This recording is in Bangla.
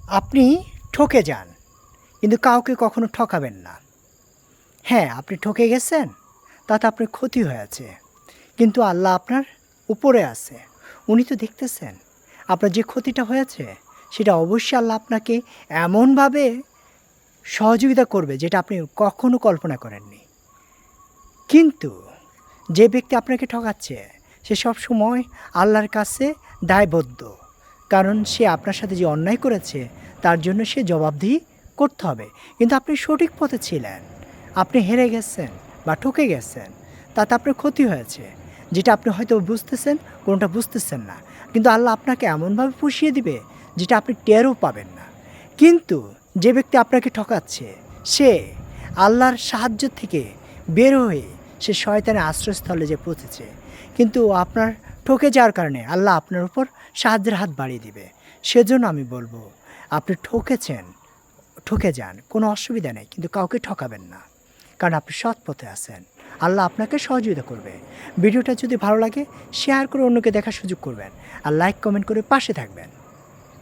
আপনি ঠকে যান, কিন্তু কাউকে কখনো ঠকাবেন না। হ্যাঁ, আপনি ঠকে গেছেন, তাতে আপনার ক্ষতি হয়েছে। কিন্তু আল্লাহ আপনার উপরে আছে। উনি তো দেখতেছেন। আপনার যে ক্ষতিটা হয়েছে, সেটা অবশ্যই আল্লাহ আপনাকে এমনভাবে সহযোগিতা করবে, যেটা আপনি কখনো কল্পনা করেননি। কিন্তু যে ব্যক্তি আপনাকে ঠকাচ্ছে, সে সবসময় আল্লাহর কাছে দায়বদ্ধ। কারণ সে আপনার সাথে যে অন্যায় করেছে, তার জন্য সে জবাবদিহি করতে হবে। কিন্তু আপনি সঠিক পথে ছিলেন। আপনি হেরে গেছেন বা ঠকে গেছেন, তাতে আপনার ক্ষতি হয়েছে। যেটা আপনি হয়তো বুঝতেছেন, কোনোটা বুঝতেছেন না। কিন্তু আল্লাহ আপনাকে এমনভাবে পুষিয়ে দিবে, যেটা আপনি টেরও পাবেন না। কিন্তু যে ব্যক্তি আপনাকে ঠকাচ্ছে, সে আল্লাহর সাহায্য থেকে বের হয়ে সে শয়তানের আশ্রয়স্থলে যে পৌঁছেছে। কিন্তু আপনার ঠকে যাওয়ার কারণে আল্লাহ আপনার উপর সাহায্যের হাত বাড়িয়ে দিবে। সেজন্য আমি বলবো, আপনি ঠকেছেন, ঠকে যান, কোনো অসুবিধা নেই। কিন্তু কাউকে ঠকাবেন না। কারণ আপনি সৎ পথে আছেন। আল্লাহ আপনাকে সহযোগিতা করবে। ভিডিওটা যদি ভালো লাগে, শেয়ার করে অন্যকে দেখার সুযোগ করবেন। আর লাইক, কমেন্ট করে পাশে থাকবেন।